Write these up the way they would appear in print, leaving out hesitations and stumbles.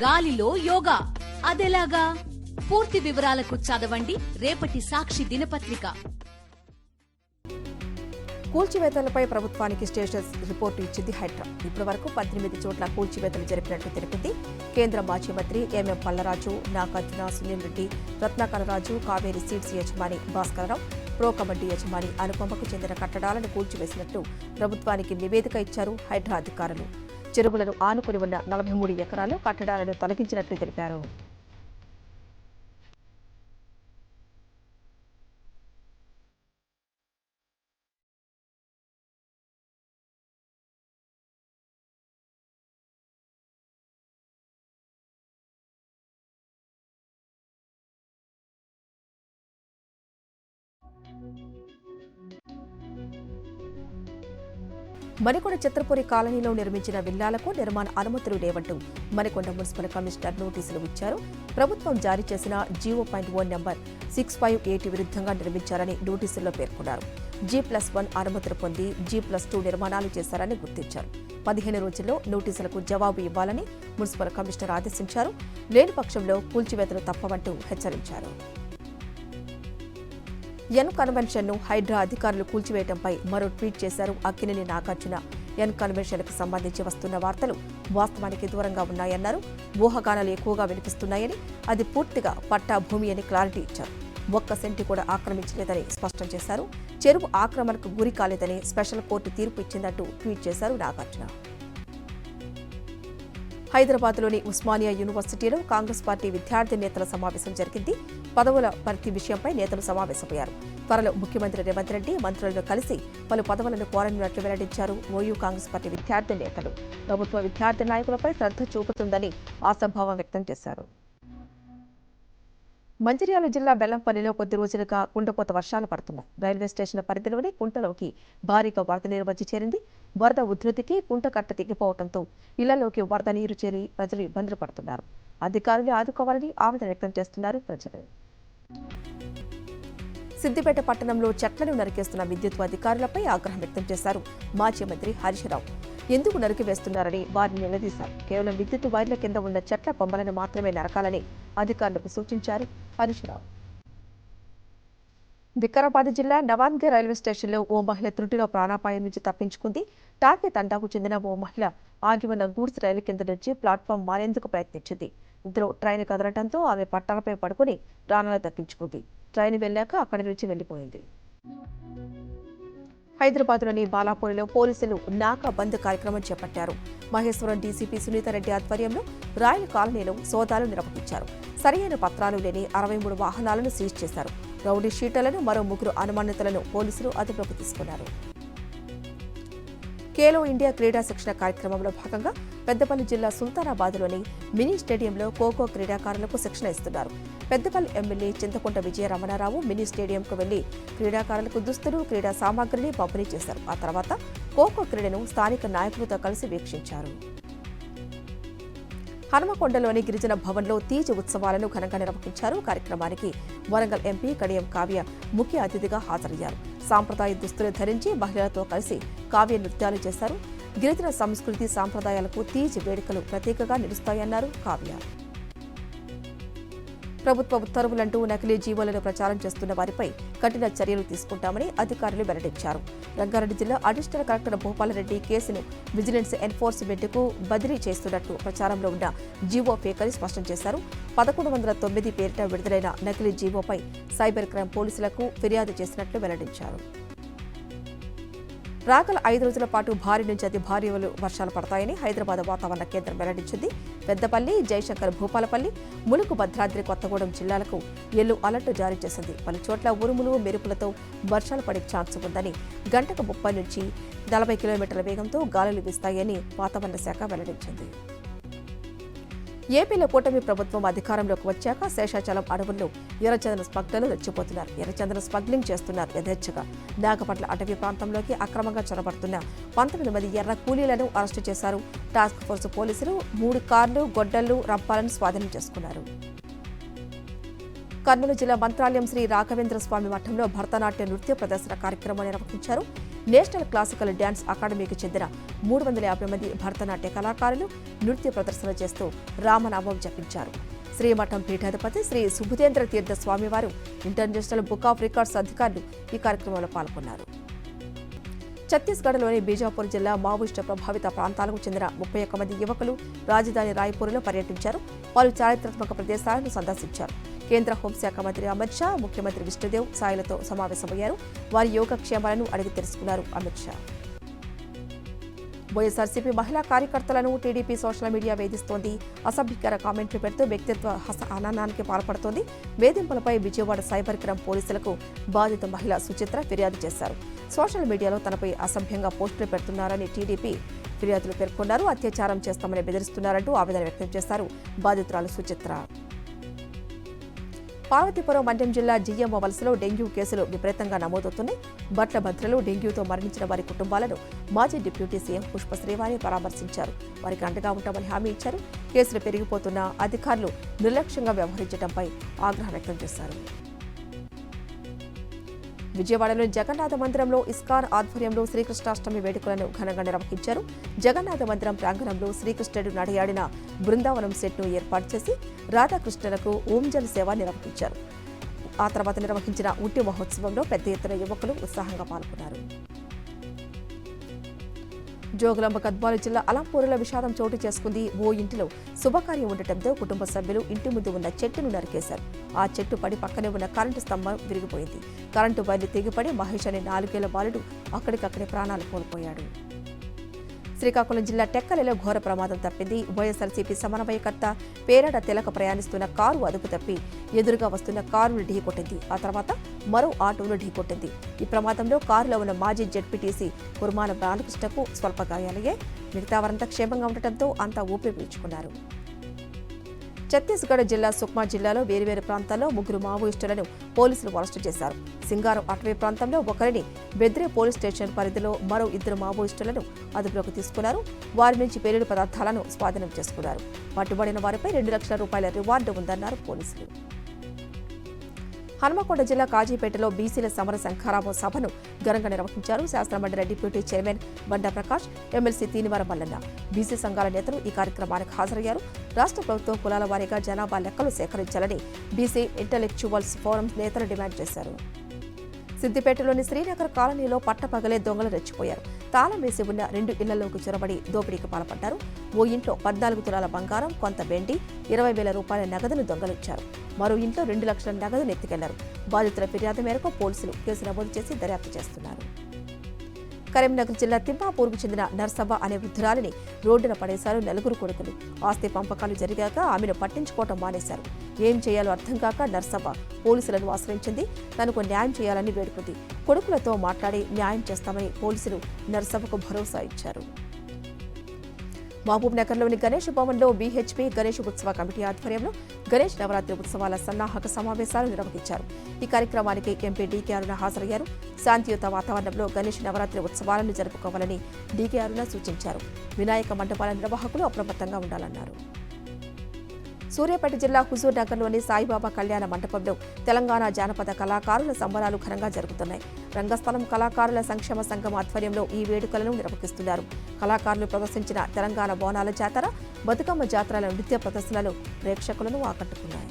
గాలిలో యోగా అదెలాగా? పూర్తి వివరాలకు చదవండి రేపటి సాక్షి దినపత్రిక. కూల్చివేతలపై ప్రభుత్వానికి స్టేటస్ రిపోర్టు ఇచ్చింది హైడ్రా. ఇప్పటి వరకు 18 చోట్ల కూల్చివేతలు జరిపినట్లు తెలిపింది. కేంద్ర మాజీ మంత్రి ఎంఎం పల్లరాజు, నాగార్జున, సునీల్ రెడ్డి, రత్నాకరరాజు, కావేరీ సీడ్స్ యజమాని భాస్కరరావు, ప్రో కబడ్డీ యజమాని అనుపమకు చెందిన కట్టడాలను కూల్చివేసినట్లు ప్రభుత్వానికి నివేదిక ఇచ్చారు హైడ్రా అధికారులు. చెరువులను ఆనుకుని ఉన్న 43 ఎకరాలు కట్టడాలను తొలగించినట్లు తెలిపారు. మణికొండ చిత్రపురి కాలనీలో నిర్మించిన విల్లాలకు నిర్మాణ అనుమతులు లేవంటూ మణికొండ మున్సిపల్ కమిషనర్ నోటీసులు ఇచ్చారు. ప్రభుత్వం జారీ చేసిన G.1 నంబర్ 658 విరుద్ధంగా నిర్మించారని నోటీసుల్లో పేర్కొన్నారు. G+1 అనుమతులు పొంది G+2 నిర్మాణాలు చేశారని గుర్తించారు. 15 రోజుల్లో నోటీసులకు జవాబు ఇవ్వాలని మున్సిపల్ కమిషనర్ ఆదేశించారు. లేని పక్షంలో కూల్చివేతలు తప్పవంటూ హెచ్చరించారు. ఎన్ కన్వెన్షన్ ను హైడ్రా అధికారులు కూల్చివేయడంపై మరో ట్వీట్ చేశారు అక్కినేని నాగార్జున. ఎన్ కన్వెన్షన్ కు సంబంధించి వస్తున్న వార్తలు వాస్తవానికి దూరంగా ఉన్నాయన్నారు. ఊహాగానాలు ఎక్కువగా వినిపిస్తున్నాయని, అది పూర్తిగా పట్టా భూమి అని క్లారిటీ ఇచ్చారు. 1 సెంటు కూడా ఆక్రమించలేదని స్పష్టం చేశారు. చెరువు ఆక్రమణకు గురి కాలేదని స్పెషల్ కోర్టు తీర్పు ఇచ్చిందంటూ ట్వీట్ చేశారు నాగార్జున. హైదరాబాద్లోని ఉస్మానియా యూనివర్సిటీలో కాంగ్రెస్ పార్టీ విద్యార్థి నేతల సమావేశం జరిగింది. పదవుల భర్తీ విషయంపై నేతలు సమావేశమయ్యారు. త్వరలో ముఖ్యమంత్రి రేవంత్ రెడ్డి మంత్రులను కలిసి పలు పదవులను కోరనున్నట్లు వెల్లడించారు ఓయూ కాంగ్రెస్ పార్టీ విద్యార్థి నేతలు. ప్రభుత్వ విద్యార్థి నాయకులపై శ్రద్ధ చూపుతుందని ఆశాభావం వ్యక్తం చేశారు. మంచిర్యాల జిల్లా బెల్లంపల్లిలో కొద్ది రోజులుగా కుండపోత వర్షాలు పడుతున్నాయి. రైల్వే స్టేషన్ పరిధిలోని కుంటలోకి భారీగా వరద నీరు వచ్చి చేరింది. వరద ఉధృతికి కుంట కట్ట తెగిపోవడంతో ఇళ్లలోకి వరద నీరు చేరి ప్రజలు ఇబ్బందులు పడుతున్నారు. అధికారులు ఆదుకోవాలని ఆవేదన వ్యక్తం చేస్తున్నారు ప్రజలు. సిద్దిపేట పట్టణంలో చెట్లను నరికేస్తున్న విద్యుత్ అధికారులపై ఆగ్రహం వ్యక్తం చేశారు మాజీ మంత్రి హరీష్ రావు. ఎందుకు నరికివేస్తున్నారని వారిని నిలదీశారు. కేవలం విద్యుత్ వైర్ల కింద ఉన్న చెట్ల కొమ్మలను మాత్రమే నరకాలని అధికారులకు సూచించారు హరీష్ రావు. వికారాబాద్ జిల్లా నవాన్గర్ రైల్వే స్టేషన్లో ఓ మహిళ త్రుటిలో ప్రాణాపాయం నుంచి తప్పించుకుంది. టార్గే తండాకు చెందిన ఓ మహిళ ఆగి ఉన్న గూడ్స్ రైలు కింద నుంచి ప్లాట్ఫామ్ మారేందుకు ప్రయత్నించింది. ఇందులో ట్రైన్ కదలటంతో ఆమె పట్టాలపై పడుకుని ప్రాణాలు దక్కించుకుంది. ట్రైన్ వెళ్లాక అక్కడి నుంచి వెళ్లిపోయింది. హైదరాబాద్లోని బాలాపూర్లో పోలీసులు నాకా బంద్ కార్యక్రమం చేపట్టారు. మహేశ్వరం డీసీపీ సునీతారెడ్డి ఆధ్వర్యంలో రాయల్ కాలనీలో సోదాలు నిర్వహించారు. సరైన పత్రాలు లేని 63 వాహనాలను సీజ్ చేశారు. రౌడీ షీటర్లను, మరో 3 అనుమానితులను పోలీసులు అదుపులోకి తీసుకున్నారు. ఖేలో ఇండియా క్రీడా శిక్షణ కార్యక్రమంలో భాగంగా పెద్దపల్లి జిల్లా సుల్తానాబాద్లోని మినీ స్టేడియంలో ఖోఖో క్రీడాకారులకు శిక్షణ ఇస్తున్నారు. పెద్దపల్లి ఎమ్మెల్యే చింతకుంట విజయ రమణారావు మినీ స్టేడియంకు వెళ్లి క్రీడాకారులకు దుస్తులు, క్రీడా సామాగ్రిని పంపిణీ చేశారు. ఆ తర్వాత ఖోఖో క్రీడను స్థానిక నాయకులతో కలిసి వీక్షించారు. హనుమకొండలోని గిరిజన భవన్లో తీజ్ ఉత్సవాలను ఘనంగా నిర్వహించారు. కార్యక్రమానికి వరంగల్ ఎంపీ కడియం కావ్య ముఖ్య అతిథిగా హాజరయ్యారు. సాంప్రదాయ దుస్తులు ధరించి మహిళలతో కలిసి కావ్య నృత్యాలు చేశారు. గిరిజన సంస్కృతి సాంప్రదాయాలకు తీజ్ వేడుకలు ప్రతీకగా నిలుస్తాయన్నారు కావ్య. ప్రభుత్వ ఉత్తర్వులంటూ నకిలీ జీవోలను ప్రచారం చేస్తున్న వారిపై కఠిన చర్యలు తీసుకుంటామని అధికారులు వెల్లడించారు. రంగారెడ్డి జిల్లా అడిషనల్ కలెక్టర్ భూపాలరెడ్డి కేసును విజిలెన్స్ ఎన్ఫోర్స్మెంట్కు బదిలీ చేస్తున్నట్టు ప్రచారంలో ఉన్న జీవో ఫేక్ అని స్పష్టం చేశారు. 1109 పేరిట విడుదలైన నకిలీ జీవోపై సైబర్ క్రైమ్ పోలీసులకు ఫిర్యాదు చేసినట్లు వెల్లడించారు. రాగల 5 రోజుల పాటు భారీ నుంచి అతి భారీ వర్షాలు పడతాయని హైదరాబాద్ వాతావరణ కేంద్రం వెల్లడించింది. పెద్దపల్లి, జయశంకర్ భూపాలపల్లి, ములుగు, భద్రాద్రి కొత్తగూడెం జిల్లాలకు యెల్లో అలర్ట్ జారీ చేసింది. పలు చోట్ల ఉరుములు, మెరుపులతో వర్షాలు పడే ఛాన్స్ ఉందని, గంటకు 30 నుంచి 40 కిలోమీటర్ల వేగంతో గాలులు వీస్తాయని వాతావరణ శాఖ వెల్లడించింది. ఏపీలో కూటమి ప్రభుత్వం అధికారంలోకి వచ్చాక శేషాచలం అడవుల్లో ఎర్రచందన స్మగ్లర్లు రెచ్చిపోతున్నారు. ఎర్రచందన స్మగ్లింగ్ చేస్తున్నారు యథేచ్ఛగా. నాగపట్ల అటవీ ప్రాంతంలోకి అక్రమంగా చొరబడుతున్న 19 మంది ఎర్ర కూలీలను అరెస్టు చేశారు. టాస్క్ ఫోర్స్ పోలీసులు 3 కార్లు, గొడ్డళ్లు, రంపాలను స్వాధీనం చేసుకున్నారు. కర్నూలు జిల్లా మంత్రాలయం శ్రీ రాఘవేంద్ర స్వామి మఠంలో భరతనాట్య నృత్య ప్రదర్శన కార్యక్రమం నిర్వహించారు. నేషనల్ క్లాసికల్ డ్యాన్స్ అకాడమీకి చెందిన 350 మంది భరతనాట్య కళాకారులు నృత్య ప్రదర్శన చేస్తూ రామనామం జపించారు. శ్రీమఠం పీఠాధిపతి శ్రీ సుబుధేంద్ర తీర్థ స్వామివారు, ఇంటర్నేషనల్ బుక్ ఆఫ్ రికార్డ్స్ అధికారులు ఈ కార్యక్రమంలో పాల్గొన్నారు. ఛత్తీస్గఢ్లోని బీజాపూర్ జిల్లా మావోయిస్టు ప్రభావిత ప్రాంతాలకు చెందిన 31 మంది యువకులు రాజధాని రాయ్పూర్లో పర్యటించారు. పలు చారిత్రాత్మక ప్రదేశాలను సందర్శించారు. కేంద్ర హోంశాఖ మంత్రి అమిత్ షా, ముఖ్యమంత్రి విష్ణుదేవ్ సాయిలతో సమావేశమయ్యారు. వారి యోగక్షేమాలను అడిగి తెలుసుకున్నారు అమిత్ షా. వైఎస్ఆర్సీపీ మహిళా కార్యకర్తలను టీడీపీ సోషల్ మీడియా వేధిస్తోంది. అసభ్యకర కామెంట్లు పెడుతూ వ్యక్తిత్వ హననానికి పాల్పడుతోంది. వేధింపులపై విజయవాడ సైబర్ క్రైమ్ పోలీసులకు బాధిత మహిళ సుచిత్ర ఫిర్యాదు చేశారు. సోషల్ మీడియాలో తనపై అసభ్యంగా పోస్టులు పెడుతున్నారని టీడీపీ ఫిర్యాదులు పేర్కొన్నారు. అత్యాచారం చేస్తామని బెదిరిస్తున్నారంటూ ఆవేదన వ్యక్తం చేశారు బాధితురాలు సుచిత్ర. పార్వతీపురం మండ్యం జిల్లా జియ్యమ్మ వలసలో డెంగ్యూ కేసులు విపరీతంగా నమోదవుతున్నాయి. బట్ల భద్రలో డెంగ్యూతో మరణించిన వారి కుటుంబాలను మాజీ డిప్యూటీ సీఎం పుష్ప శ్రీవాణి పరామర్శించారు. వారికి అండగా ఉంటామని హామీ ఇచ్చారు. కేసులు పెరిగిపోతున్న అధికారులు నిర్లక్ష్యంగా వ్యవహరించడంపై ఆగ్రహం వ్యక్తం చేశారు. విజయవాడలోని జగన్నాథ మందిరంలో ఇస్కాన్ ఆధ్వర్యంలో శ్రీకృష్ణాష్టమి వేడుకలను ఘనంగా నిర్వహించారు. జగన్నాథ మందిరం ప్రాంగణంలో శ్రీకృష్ణుడు నడయాడిన బృందావనం సెట్ను ఏర్పాటు చేసి రాధాకృష్ణులకు ఓంజల్ సేవ నిర్వహించారు. ఆ తర్వాత నిర్వహించిన ఉట్టి మహోత్సవంలో పెద్ద ఎత్తున యువకులు ఉత్సాహంగా పాల్గొన్నారు. జోగులాంబ గద్వాల జిల్లా అలంపూర్లో విషాదం చోటు చేసుకుంది. ఓ ఇంటిలో శుభకార్యం ఉండటంతో కుటుంబ సభ్యులు ఇంటి ముందు ఉన్న చెట్టును నరికేశారు. ఆ చెట్టు పడి పక్కనే ఉన్న కరెంటు స్తంభం విరిగిపోయింది. కరెంటు వైర్లు తెగిపడి మహేష్ అనే 4 ఏళ్ల బాలుడు అక్కడికక్కడే ప్రాణాలు కోల్పోయాడు. శ్రీకాకుళం జిల్లా టెక్కలిలో ఘోర ప్రమాదం తప్పింది. వైఎస్ఆర్సీపీ సమన్వయకర్త పేరాడ తెలక ప్రయాణిస్తున్న కారు అదుపు తప్పి ఎదురుగా వస్తున్న కారును ఢీకొట్టింది. ఆ తర్వాత మరో ఆటోను ఢీకొట్టింది. ఈ ప్రమాదంలో కారులో ఉన్న మాజీ జెడ్పీటీసీ కుర్మాన బాలకృష్ణకు స్వల్ప గాయాలయ్యాయి. మిగతా వారంతా క్షేమంగా ఉండటంతో అంతా ఊపిరి పీల్చుకున్నారు. ఛత్తీస్గఢ్ జిల్లా సుక్మా జిల్లాలో వేర్వేరు ప్రాంతాల్లో 3 మావోయిస్టులను పోలీసులు అరెస్టు చేశారు. సింగారం అటవీ ప్రాంతంలో ఒకరిని బెద్రే పోలీస్ స్టేషన్ పరిధిలో మరో 2 మావోయిస్టులను అదుపులోకి తీసుకున్నారు. వారి నుంచి పేలుడు పదార్థాలను స్వాధీనం చేసుకున్నారు. పట్టుబడిన వారిపై 2 లక్షల రూపాయల రివార్డు ఉందన్నారు పోలీసులు. హన్మకొండ జిల్లా కాజీపేటలో బీసీల సమర శంఖారావం సభను ఘనంగా నిర్వహించారు. శాసనమండలి డిప్యూటీ చైర్మన్ బండా ప్రకాష్, ఎమ్మెల్సీ తీనివారం మల్లన్న, బీసీ సంఘాల నేతలు ఈ కార్యక్రమానికి హాజరయ్యారు. రాష్ట్ర ప్రభుత్వం కులాల వారీగా జనాభా లెక్కలు సేకరించాలని బీసీ ఇంటలెక్చువల్స్ ఫోరం నేతలు డిమాండ్ చేశారు. సిద్దిపేటలోని శ్రీనగర్ కాలనీలో పట్టపగలే దొంగలు రెచ్చిపోయారు. తాళం వేసి ఉన్న 2 ఇళ్లలోకి చొరబడి దోపిడీకి పాల్పడ్డారు. ఓ ఇంట్లో 14 తులాల బంగారం, కొంత వెండి, 20,000 రూపాయల నగదును దొంగలించారు. మరో ఇంట్లో 2 లక్షల నగదును ఎత్తుకెళ్లారు. బాధితుల ఫిర్యాదు మేరకు పోలీసులు కేసు నమోదు చేసి దర్యాప్తు చేస్తున్నారు. కరీంనగర్ జిల్లా తిమ్మాపూర్కు చెందిన నర్సవ్వ అనే వృద్ధురాలిని రోడ్డున పడేశారు 4 కొడుకులు. ఆస్తి పంపకాలు జరిగాక ఆమెను పట్టించుకోవటం మానేశారు. ఏం చేయాలో అర్థం కాక నర్సవ్వ పోలీసులను ఆశ్రయించింది. తనకు న్యాయం చేయాలని వేడుకుంది. కొడుకులతో మాట్లాడి న్యాయం చేస్తామని పోలీసులు నర్సవ్వకు భరోసా ఇచ్చారు. మహబూబ్ నగర్లోని గణేష్ భవన్లో బీహెచ్పీ గణేష్ ఉత్సవ కమిటీ ఆధ్వర్యంలో గణేష్ నవరాత్రి ఉత్సవాల సన్నాహక సమావేశాలు నిర్వహించారు. ఈ కార్యక్రమానికి ఎంపీ డీకే అరుణ హాజరయ్యారు. శాంతియుత వాతావరణంలో గణేష్ నవరాత్రి ఉత్సవాలను జరుపుకోవాలని డీకే అరుణ సూచించారు. వినాయక మండపాల నిర్వాహకులు అప్రమత్తంగా ఉండాలన్నారు. సూర్యాపేట జిల్లా హుజూర్ నగర్లోని సాయిబాబా కళ్యాణ మండపంలో తెలంగాణ జానపద కళాకారుల సంబరాలు ఘనంగా జరుగుతున్నాయి. రంగస్థలం కళాకారుల సంక్షేమ సంఘం ఆధ్వర్యంలో ఈ వేడుకలను నిర్వహిస్తున్నారు. కళాకారులు ప్రదర్శించిన తెలంగాణ బోనాల జాతర, బతుకమ్మ జాతరల నృత్య ప్రదర్శనలు ప్రేక్షకులను ఆకట్టుకున్నాయి.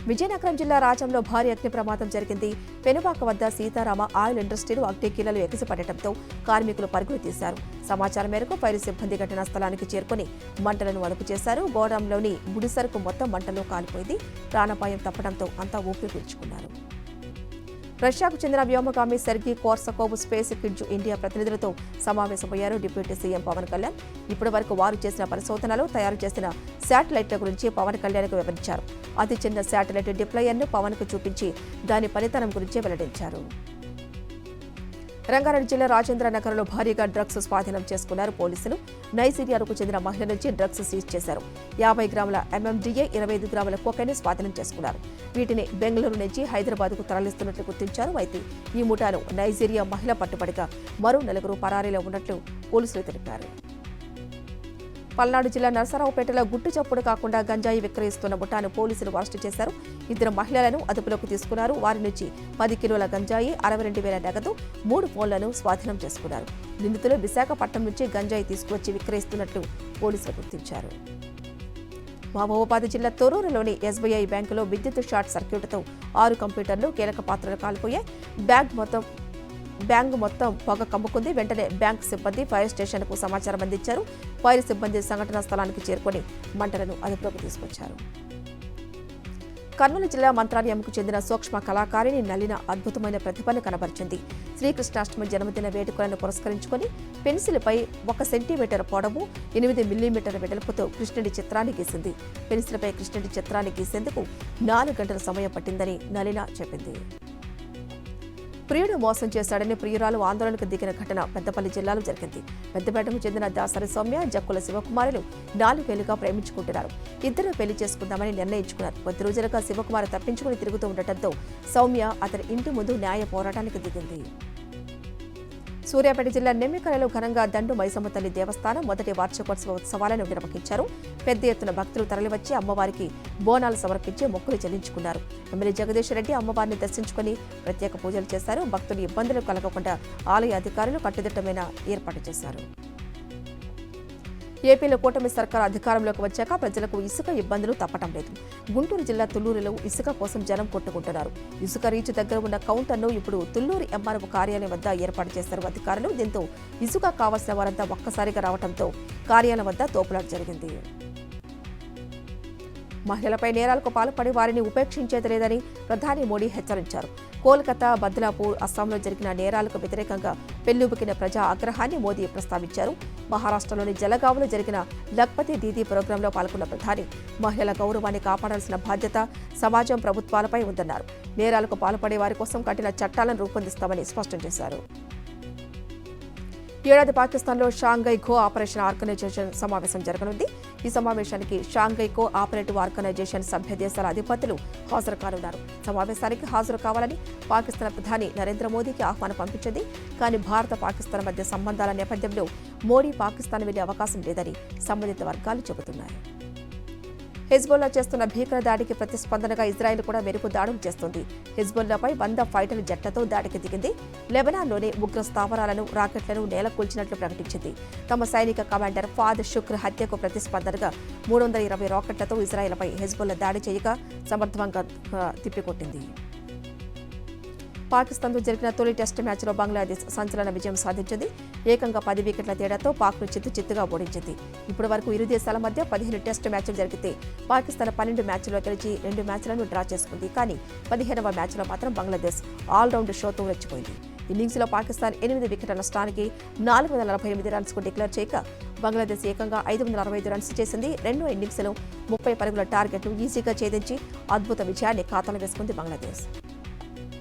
విజయనగరం జిల్లా రాజంలో భారీ అగ్ని ప్రమాదం జరిగింది. పెనుబాక వద్ద సీతారామ ఆయిల్ ఇండస్ట్రీలో అగ్నికీలలు ఎగిసిపడటంతో కార్మికులు పరుగులు తీశారు. సమాచారం మేరకు ఫైర్ సిబ్బంది ఘటనా స్థలానికి చేరుకుని మంటలను అదుపు చేశారు. గోడౌన్లోని ముడిసరుకు మొత్తం మంటల్లో కాలిపోయింది. ప్రాణాపాయం తప్పడంతో అంతా ఊపిరి పీల్చుకున్నారు. రష్యాకు చెందిన వ్యోమగామి సెర్గీ కోర్సకోవ్ స్పేస్ కిడ్జ్ ఇండియా ప్రతినిధులతో సమావేశమయ్యారు డిప్యూటీ సీఎం పవన్ కళ్యాణ్. ఇప్పటి వరకు వారు చేసిన పరిశోధనలు, తయారు చేసిన శాటిలైట్ల గురించి పవన్ కళ్యాణ్కు వివరించారు. అతి చిన్న శాటిలైట్ డిప్లాయర్ను పవన్కు చూపించి దాని పనితనం గురించి వెల్లడించారు. రంగారెడ్డి జిల్లా రాజేంద్ర నగర్లో భారీగా డ్రగ్స్ స్వాధీనం చేసుకున్నారు పోలీసులు. నైజీరియాకు చెందిన మహిళ నుంచి డ్రగ్స్ సీజ్ చేశారు. 50 గ్రాముల ఎంఎండిఏ, 25 గ్రాముల కోకైన్ స్వాధీనం చేసుకున్నారు. వీటిని బెంగళూరు నుంచి హైదరాబాద్కు తరలిస్తున్నట్లు గుర్తించారు. అయితే ఈ ముఠాను నైజీరియా మహిళ పట్టుబడిగా మరో 4 పరారీలో ఉన్నట్లు పోలీసులు తెలిపారు. పల్నాడు జిల్లా నరసరావుపేటలో గుట్టు చప్పుడు కాకుండా గంజాయి విక్రయిస్తున్న ముఠాను పోలీసులు అరెస్టు చేశారు. 2 మహిళలను అదుపులోకి తీసుకున్నారు. వారి నుంచి 10 కిలోల గంజాయి, 62,000 నగదు, 3 ఫోన్లను స్వాధీనం చేసుకున్నారు. నిందితులు విశాఖపట్నం నుంచి గంజాయి తీసుకువచ్చి విక్రయిస్తున్నట్లు పోలీసులు గుర్తించారు. మహబూబాబాద్ జిల్లా తొర్రూరులోని ఎస్బీఐ బ్యాంకులో విద్యుత్ షార్ట్ సర్క్యూట్తో 6 కంప్యూటర్లు కీలక పాత్రలు కాలిపోయాయి. బ్యాంకు మొత్తం పొగ కమ్ముకుంది. వెంటనే బ్యాంకు సిబ్బంది ఫైర్ స్టేషన్కు సమాచారం అందించారు. ఫైర్ సిబ్బంది సంఘటనా స్థలానికి చేరుకొని మంటలను అదుపులోకి తీసుకొచ్చారు. కర్నూలు జిల్లా మంత్రాలయంకు చెందిన సూక్ష్మ కళాకారిణి నలిన అద్భుతమైన ప్రతిభను కనబరిచింది. శ్రీకృష్ణాష్టమి జన్మదిన వేడుకలను పురస్కరించుకొని పెన్సిల్పై 1 సెంటీమీటర్ పొడవు, 8 మిల్లీమీటర్ల వెడల్పుతో కృష్ణుడి చిత్రాన్ని గీసింది. పెన్సిల్పై కృష్ణుడి చిత్రాన్ని గీసేందుకు 4 గంటల సమయం పట్టిందని నలిన చెప్పింది. ప్రియుడు మోసం చేశాడని ప్రియురాలు ఆందోళనకు దిగిన ఘటన పెద్దపల్లి జిల్లాలో జరిగింది. పెద్దపేటకు చెందిన దాసరి సౌమ్య, జక్కుల శివకుమారులు 4 ఏళ్లుగా ప్రేమించుకుంటున్నారు. ఇద్దరు పెళ్లి చేసుకుందామని నిర్ణయించుకున్నారు. 10 రోజులుగా శివకుమార్ తప్పించుకుని తిరుగుతూ ఉండటంతో సౌమ్య అతని ఇంటి ముందు న్యాయ పోరాటానికి దిగింది. సూర్యాపేట జిల్లా నెమ్మికలలో ఘనంగా దండు మైసమ్మ తల్లి దేవస్థానం మొదటి వార్షికోత్సవ ఉత్సవాలను నిర్వహించారు. పెద్ద ఎత్తున భక్తులు తరలివచ్చి అమ్మవారికి బోనాలు సమర్పించి మొక్కులు చెల్లించుకున్నారు. ఎమ్మెల్యే జగదీష్ రెడ్డి అమ్మవారిని దర్శించుకుని ప్రత్యేక పూజలు చేశారు. భక్తులు ఇబ్బందులు కలగకుండా ఆలయ అధికారులు కట్టుదిట్టమైన ఏర్పాటు చేశారు. ఏపీలో కూటమి సర్కారు అధికారంలోకి వచ్చాక ప్రజలకు ఇసుక ఇబ్బందులు తప్పటం లేదు. గుంటూరు జిల్లా తుళ్లూరులో ఇసుక కోసం జనం కొట్టుకుంటున్నారు. ఇసుక రీచ్ దగ్గర ఉన్న కౌంటర్ను ఇప్పుడు తుళ్లూరు ఎంఆర్ఓ కార్యాలయం వద్ద ఏర్పాటు చేశారు అధికారులు. దీంతో ఇసుక కావాల్సిన వారంతా ఒక్కసారిగా రావడంతో కార్యాలయం వద్ద తోపులాట జరిగింది. మహిళలపై నేరాలకు పాల్పడి వారిని ఉపేక్షించేది లేదని ప్రధాని మోడీ హెచ్చరించారు. కోల్కతా, బద్లాపూర్, అస్సాంలో జరిగిన నేరాలకు వ్యతిరేకంగా పెల్లుబికిన ప్రజా ఆగ్రహాన్ని మోదీ ప్రస్తావించారు. మహారాష్ట్రలోని జలగావులో జరిగిన లఖ్పతి దీదీ ప్రోగ్రాంలో పాల్గొన్న ప్రధాని మహిళల గౌరవాన్ని కాపాడాల్సిన బాధ్యత సమాజం, ప్రభుత్వాలపై ఉందన్నారు. నేరాలకు పాల్పడే వారి కోసం కఠిన చట్టాలను రూపొందిస్తామని స్పష్టం చేశారు. ఏడాది పాకిస్తాన్లో షాంఘై కో ఆపరేషన్ ఆర్గనైజేషన్ సమావేశం జరగనుంది. ఈ సమావేశానికి షాంఘై కో ఆపరేటివ్ ఆర్గనైజేషన్ సభ్య దేశాల అధిపతులు హాజరు కానున్నారు. సమావేశానికి హాజరు కావాలని పాకిస్తాన్ ప్రధాని నరేంద్ర మోదీకి ఆహ్వానం పంపించింది. కానీ భారత, పాకిస్తాన్ మధ్య సంబంధాల నేపథ్యంలో మోడీ పాకిస్తాన్ వెళ్లే అవకాశం లేదని సంబంధిత వర్గాలు చెబుతున్నాయి. హెజ్బొల్లా చేస్తున్న భీకర దాడికి ప్రతిస్పందనగా ఇజ్రాయెల్ కూడా మెరుపు దాడులు చేస్తోంది. హెజ్బొల్లాపై 100 ఫైటర్ జెట్లతో దాడికి దిగింది. లెబనాన్లోని ఉగ్ర స్థావరాలను, రాకెట్లను నేలకూల్చినట్లు ప్రకటించింది. తమ సైనిక కమాండర్ ఫాద్ షుక్ర్ హత్యకు ప్రతిస్పందనగా 320 రాకెట్లతో ఇజ్రాయెల్పై హెజ్బొల్లా దాడి చేయగా సమర్థంగా తిప్పికొట్టింది. పాకిస్తాన్తో జరిగిన తొలి టెస్ట్ మ్యాచ్లో బంగ్లాదేశ్ సంచలన విజయం సాధించింది. ఏకంగా 10 వికెట్ల తేడాతో పాక్ను చిత్తుగా ఓడించింది. ఇప్పటి వరకు ఇరు దేశాల మధ్య 15 టెస్ట్ మ్యాచ్లు జరిగితే పాకిస్తాన్ 12 మ్యాచ్ల్లో గెలిచి 2 మ్యాచ్లను డ్రా చేసుకుంది. కానీ 15వ మ్యాచ్లో మాత్రం బంగ్లాదేశ్ ఆల్రౌండ్ షోతో రెచ్చిపోయింది. ఇన్నింగ్స్లో పాకిస్తాన్ 8 వికెట్ల నష్టానికి 448 రన్స్కు డిక్లేర్ చేయగా బంగ్లాదేశ్ ఏకంగా 565 రన్స్ చేసింది. రెండో ఇన్నింగ్స్లో 30 పరుగుల టార్గెట్ను ఈజీగా ఛేదించి అద్భుత విజయాన్ని ఖాతాలో వేసుకుంది బంగ్లాదేశ్.